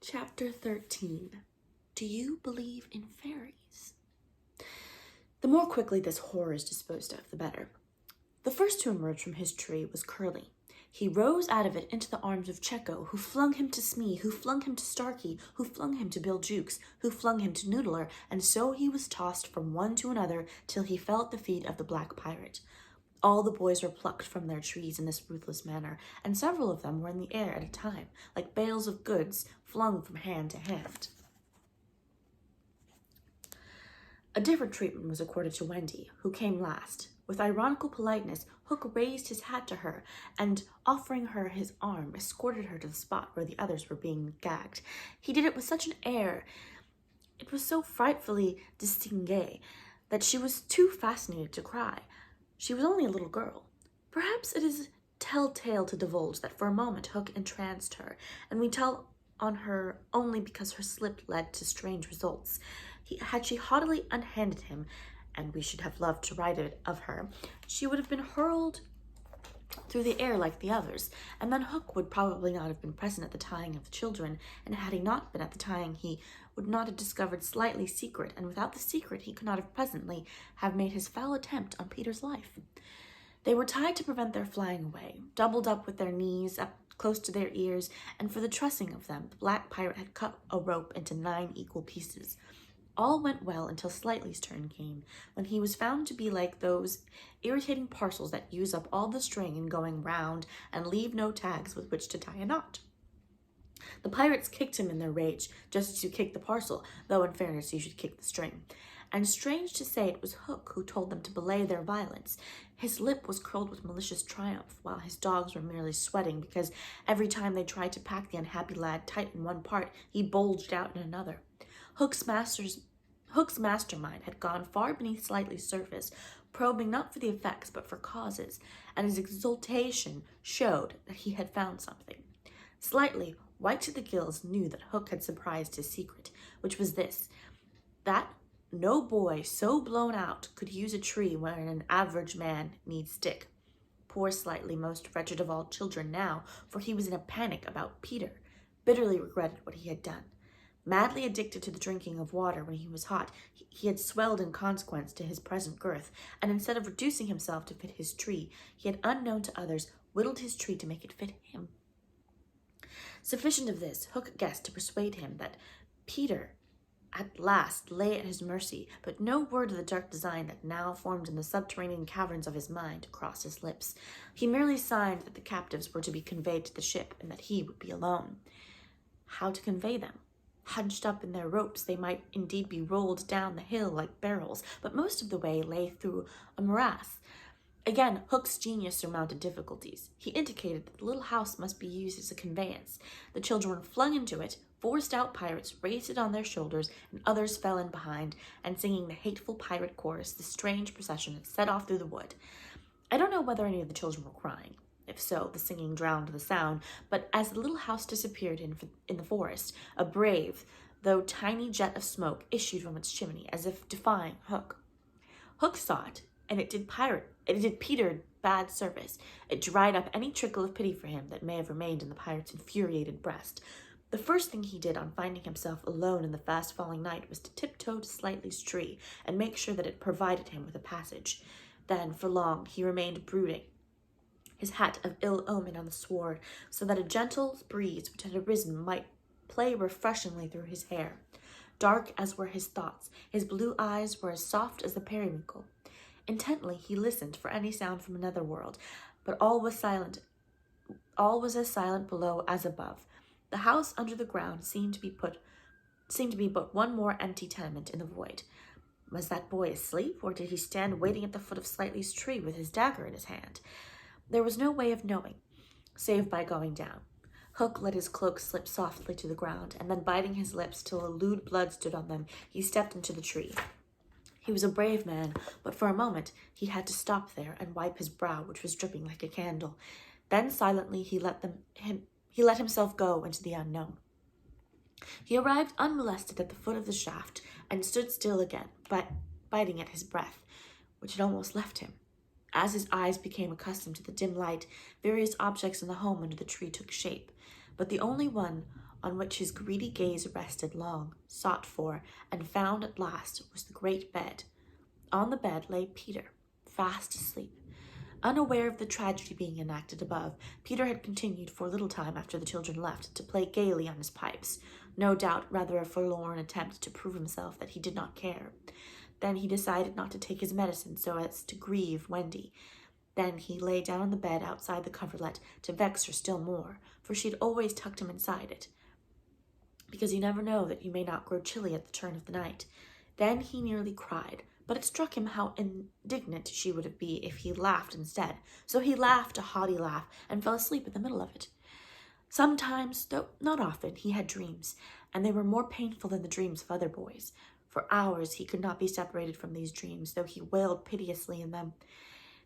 Chapter 13. Do you believe in fairies? The more quickly this horror is disposed of, the better. The first to emerge from his tree was Curly. He rose out of it into the arms of Checo, who flung him to Smee, who flung him to Starkey, who flung him to Bill Jukes, who flung him to Noodler, and so he was tossed from one to another till he fell at the feet of the Black Pirate. All the boys were plucked from their trees in this ruthless manner, and several of them were in the air at a time, like bales of goods flung from hand to hand. A different treatment was accorded to Wendy, who came last. With ironical politeness, Hook raised his hat to her, and offering her his arm, escorted her to the spot where the others were being gagged. He did it with such an air, it was so frightfully distingué, that she was too fascinated to cry. She was only a little girl. Perhaps it is telltale to divulge that for a moment Hook entranced her, and we tell on her only because her slip led to strange results. Had she haughtily unhanded him, and we should have loved to write it of her, she would have been hurled through the air like the others, and then Hook would probably not have been present at the tying of the children, and had he not been at the tying, he would not have discovered Slightly's secret, and without the secret he could not have presently have made his foul attempt on Peter's life. They were tied to prevent their flying away, doubled up with their knees up close to their ears, and for the trussing of them, the Black Pirate had cut a rope into 9 equal pieces. All went well until Slightly's turn came, when he was found to be like those irritating parcels that use up all the string in going round and leave no tags with which to tie a knot. The pirates kicked him in their rage, just as you kick the parcel, though in fairness you should kick the string. And strange to say, it was Hook who told them to belay their violence. His lip was curled with malicious triumph, while his dogs were merely sweating, because every time they tried to pack the unhappy lad tight in one part, he bulged out in another. Hook's mastermind had gone far beneath Slightly's surface, probing not for the effects but for causes, and his exultation showed that he had found something. Slightly, white to the gills, knew that Hook had surprised his secret, which was this, that no boy so blown out could use a tree wherein an average man needs stick. Poor Slightly, most wretched of all children now, for he was in a panic about Peter, bitterly regretted what he had done. Madly addicted to the drinking of water when he was hot, he had swelled in consequence to his present girth, and instead of reducing himself to fit his tree, he had, unknown to others, whittled his tree to make it fit him. Sufficient of this, Hook guessed to persuade him that Peter at last lay at his mercy, but no word of the dark design that now formed in the subterranean caverns of his mind crossed his lips. He merely signed that the captives were to be conveyed to the ship, and that he would be alone. How to convey them? Hunched up in their ropes, they might indeed be rolled down the hill like barrels, but most of the way lay through a morass. Again, Hook's genius surmounted difficulties. He indicated that the little house must be used as a conveyance. The children were flung into it, 4 stout pirates raised it on their shoulders, and others fell in behind, and singing the hateful pirate chorus, the strange procession set off through the wood. I don't know whether any of the children were crying. If so, the singing drowned the sound, but as the little house disappeared in the forest, a brave, though tiny jet of smoke issued from its chimney, as if defying Hook. Hook saw it, and it did Peter bad service. It dried up any trickle of pity for him that may have remained in the pirate's infuriated breast. The first thing he did on finding himself alone in the fast-falling night was to tiptoe to Slightly's tree and make sure that it provided him with a passage. Then, for long, he remained brooding, his hat of ill omen on the sward, so that a gentle breeze which had arisen might play refreshingly through his hair. Dark as were his thoughts, his blue eyes were as soft as the periwinkle. Intently he listened for any sound from another world, but all was silent. All was as silent below as above. The house under the ground seemed to be but one more empty tenement in the void. Was that boy asleep, or did he stand waiting at the foot of Slightly's tree with his dagger in his hand? There was no way of knowing, save by going down. Hook let his cloak slip softly to the ground, and then biting his lips till a lewd blood stood on them, he stepped into the tree. He was a brave man, but for a moment he had to stop there and wipe his brow, which was dripping like a candle. Then silently he let himself go into the unknown. He arrived unmolested at the foot of the shaft, and stood still again, biting at his breath, which had almost left him. As his eyes became accustomed to the dim light, various objects in the home under the tree took shape, but the only one on which his greedy gaze rested long, sought for, and found at last was the great bed. On the bed lay Peter, fast asleep. Unaware of the tragedy being enacted above, Peter had continued for a little time after the children left to play gaily on his pipes, no doubt rather a forlorn attempt to prove himself that he did not care. Then he decided not to take his medicine so as to grieve Wendy. Then he lay down on the bed outside the coverlet to vex her still more, for she had always tucked him inside it, because you never know that you may not grow chilly at the turn of the night. Then he nearly cried, but it struck him how indignant she would be if he laughed instead, so he laughed a haughty laugh and fell asleep in the middle of it. Sometimes, though not often, he had dreams, and they were more painful than the dreams of other boys. For hours he could not be separated from these dreams, though he wailed piteously in them.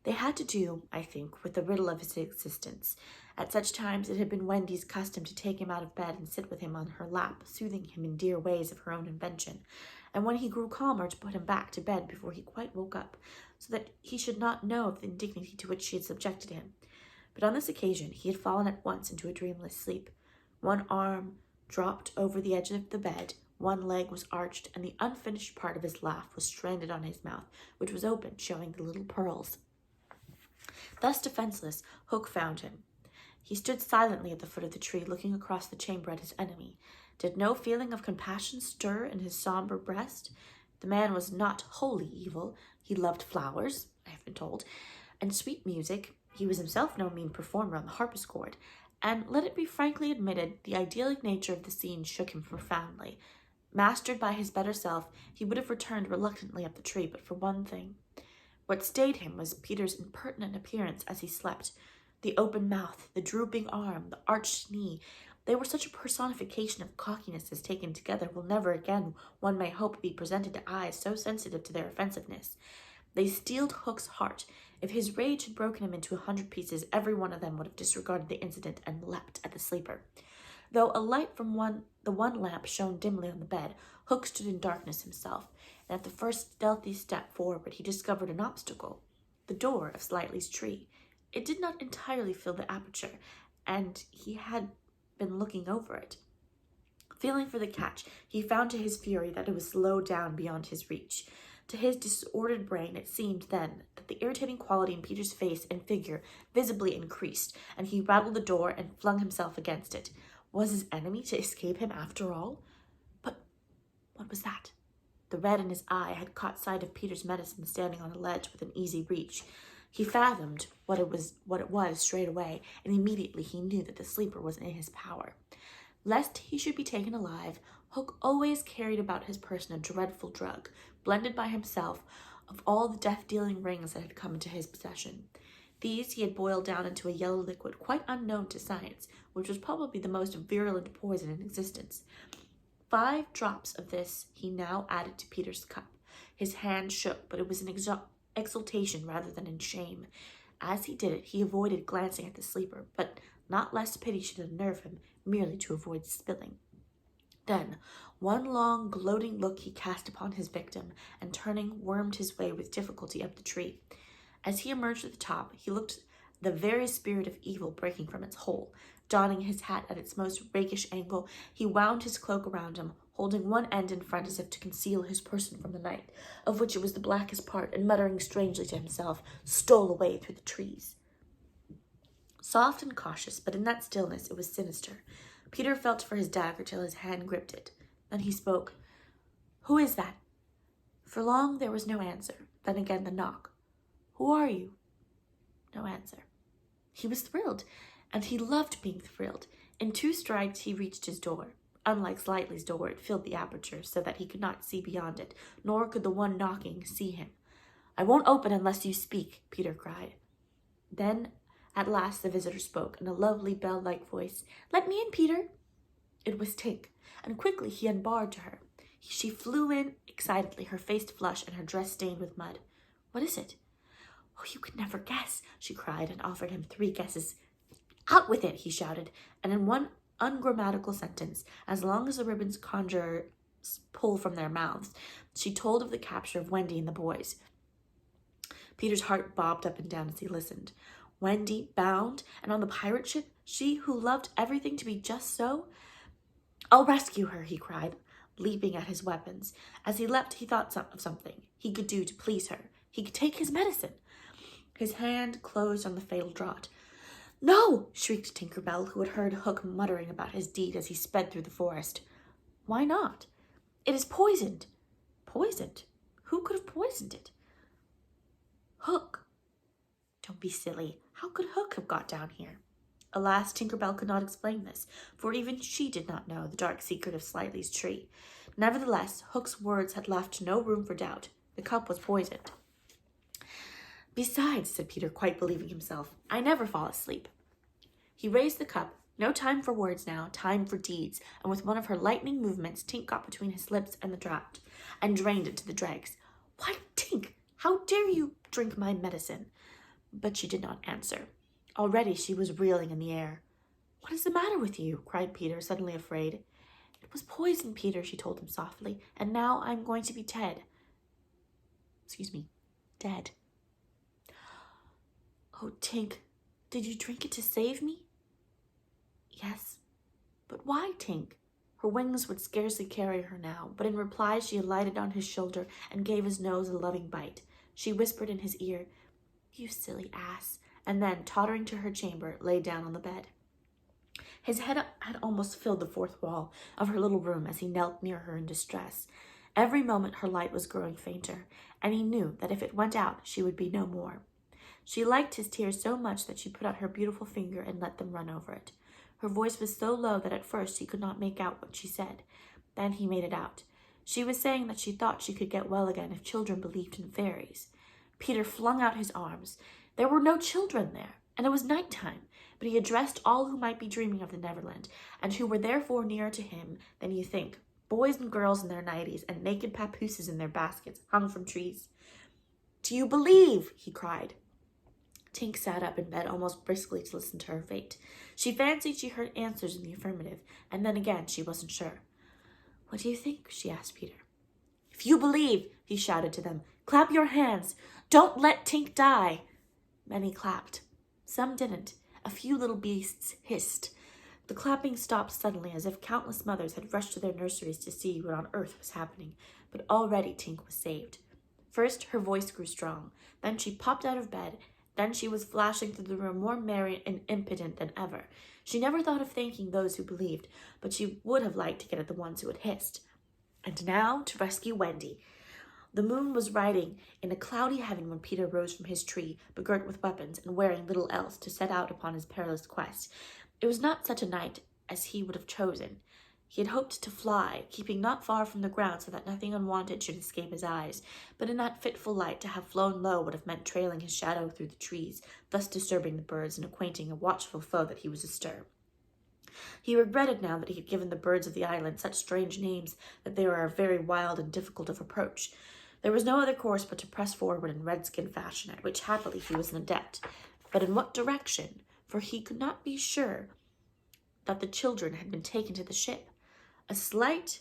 They had to do, I think, with the riddle of his existence. At such times it had been Wendy's custom to take him out of bed and sit with him on her lap, soothing him in dear ways of her own invention, and when he grew calmer to put him back to bed before he quite woke up, so that he should not know of the indignity to which she had subjected him. But on this occasion he had fallen at once into a dreamless sleep. One arm dropped over the edge of the bed, one leg was arched, and the unfinished part of his laugh was stranded on his mouth, which was open, showing the little pearls. Thus defenseless, Hook found him. He stood silently at the foot of the tree, looking across the chamber at his enemy. Did no feeling of compassion stir in his somber breast? The man was not wholly evil. He loved flowers, I have been told, and sweet music. He was himself no mean performer on the harpsichord, and, let it be frankly admitted, the idyllic nature of the scene shook him profoundly. Mastered by his better self, he would have returned reluctantly up the tree, but for one thing. What stayed him was Peter's impertinent appearance as he slept. The open mouth, the drooping arm, the arched knee, they were such a personification of cockiness as taken together will never again, one may hope, be presented to eyes so sensitive to their offensiveness. They steeled Hook's heart. If his rage had broken him into 100 pieces, every one of them would have disregarded the incident and leapt at the sleeper. Though a light from the one lamp shone dimly on the bed, Hook stood in darkness himself, and at the first stealthy step forward he discovered an obstacle, the door of Slightly's tree. It did not entirely fill the aperture, and he had been looking over it. Feeling for the catch, he found to his fury that it was low down beyond his reach. To his disordered brain it seemed then that the irritating quality in Peter's face and figure visibly increased, and he rattled the door and flung himself against it. Was his enemy to escape him after all? But what was that? The red in his eye had caught sight of Peter's medicine standing on a ledge within easy reach. He fathomed what it was straight away, and immediately he knew that the sleeper was in his power. Lest he should be taken alive, Hook always carried about his person a dreadful drug, blended by himself of all the death-dealing rings that had come into his possession. These he had boiled down into a yellow liquid quite unknown to science, which was probably the most virulent poison in existence. 5 drops of this he now added to Peter's cup. His hand shook, but it was in exultation rather than in shame. As he did it, he avoided glancing at the sleeper, but not lest pity should unnerve him, merely to avoid spilling. Then, one long, gloating look he cast upon his victim, and turning, wormed his way with difficulty up the tree. As he emerged at the top, he looked the very spirit of evil breaking from its hole. Donning his hat at its most rakish angle, he wound his cloak around him, holding one end in front as if to conceal his person from the night, of which it was the blackest part, and muttering strangely to himself, stole away through the trees. Soft and cautious, but in that stillness it was sinister. Peter felt for his dagger till his hand gripped it. Then he spoke. "Who is that?" For long there was no answer. Then again the knock. "Who are you?" No answer. He was thrilled, and he loved being thrilled. In 2 strides he reached his door. Unlike Slightly's door, it filled the aperture so that he could not see beyond it, nor could the one knocking see him. "I won't open unless you speak," Peter cried. Then at last the visitor spoke in a lovely bell-like voice. "Let me in, Peter." It was Tink, and quickly he unbarred to her. She flew in excitedly, her face flushed and her dress stained with mud. "What is it?" "Oh, you could never guess," she cried, and offered him 3 guesses. "Out with it," he shouted, and in one ungrammatical sentence, as long as the ribbons conjurers pull from their mouths, she told of the capture of Wendy and the boys. Peter's heart bobbed up and down as he listened. Wendy bound, and on the pirate ship, she who loved everything to be just so? I'll rescue her, he cried, leaping at his weapons. As he leapt, he thought of something he could do to please her. He could take his medicine. His hand closed on the fatal draught. No! Shrieked Tinker Bell, who had heard Hook muttering about his deed as he sped through the forest. Why not? It is poisoned. Poisoned? Who could have poisoned it? Hook. Don't be silly. How could Hook have got down here? Alas, Tinker Bell could not explain this, for even she did not know the dark secret of Slightly's tree. Nevertheless, Hook's words had left no room for doubt. The cup was poisoned. Besides, said Peter, quite believing himself, I never fall asleep. He raised the cup. No time for words now, time for deeds, and with one of her lightning movements, Tink got between his lips and the draught, and drained it to the dregs. Why, Tink, how dare you drink my medicine? But she did not answer. Already she was reeling in the air. What is the matter with you? Cried Peter, suddenly afraid. It was poison, Peter, she told him softly, and now I'm going to be dead. Dead. Oh, Tink, did you drink it to save me? Yes. But why, Tink? Her wings would scarcely carry her now, but in reply she alighted on his shoulder and gave his nose a loving bite. She whispered in his ear, You silly ass, and then, tottering to her chamber, lay down on the bed. His head had almost filled the fourth wall of her little room as he knelt near her in distress. Every moment her light was growing fainter, and he knew that if it went out she would be no more. She liked his tears so much that she put out her beautiful finger and let them run over it. Her voice was so low that at first he could not make out what she said. Then he made it out. She was saying that she thought she could get well again if children believed in fairies. Peter flung out his arms. There were no children there, and it was night time, but he addressed all who might be dreaming of the Neverland, and who were therefore nearer to him than you think, boys and girls in their nighties and naked papooses in their baskets hung from trees. Do you believe? He cried. Tink sat up in bed almost briskly to listen to her fate. She fancied she heard answers in the affirmative, and then again she wasn't sure. What do you think? She asked Peter. If you believe, he shouted to them, clap your hands. Don't let Tink die. Many clapped. Some didn't. A few little beasts hissed. The clapping stopped suddenly, as if countless mothers had rushed to their nurseries to see what on earth was happening. But already Tink was saved. First, her voice grew strong. Then she popped out of bed. Then she was flashing through the room more merry and impotent than ever. She never thought of thanking those who believed, but she would have liked to get at the ones who had hissed. And now to rescue Wendy. The moon was riding in a cloudy heaven when Peter rose from his tree, begirt with weapons and wearing little else, to set out upon his perilous quest. It was not such a night as he would have chosen. He had hoped to fly, keeping not far from the ground so that nothing unwanted should escape his eyes, but in that fitful light to have flown low would have meant trailing his shadow through the trees, thus disturbing the birds and acquainting a watchful foe that he was astir. He regretted now that he had given the birds of the island such strange names that they were very wild and difficult of approach. There was no other course but to press forward in redskin fashion, at which happily he was an adept. But in what direction? For he could not be sure that the children had been taken to the ship. A slight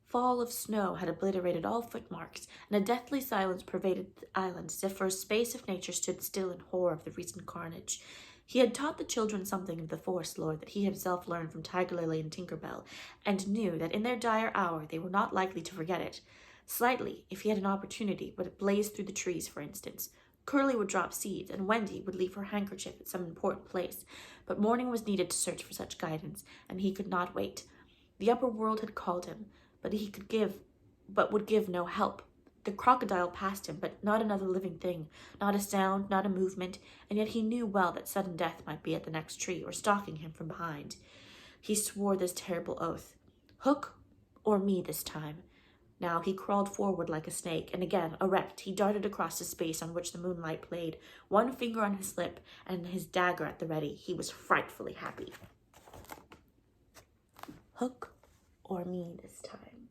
fall of snow had obliterated all footmarks, and a deathly silence pervaded the island, as if for a space of nature stood still in horror of the recent carnage. He had taught the children something of the forest lore that he himself learned from Tiger Lily and Tinker Bell, and knew that in their dire hour they were not likely to forget it. Slightly, if he had an opportunity, would blaze through the trees, for instance. Curly would drop seeds, and Wendy would leave her handkerchief at some important place. But morning was needed to search for such guidance, and he could not wait. The upper world had called him, but would give no help. The crocodile passed him, but not another living thing, not a sound, not a movement, and yet he knew well that sudden death might be at the next tree, or stalking him from behind. He swore this terrible oath. Hook or me this time. Now he crawled forward like a snake, and again, erect, he darted across the space on which the moonlight played, one finger on his lip, and his dagger at the ready. He was frightfully happy. Hook or me this time.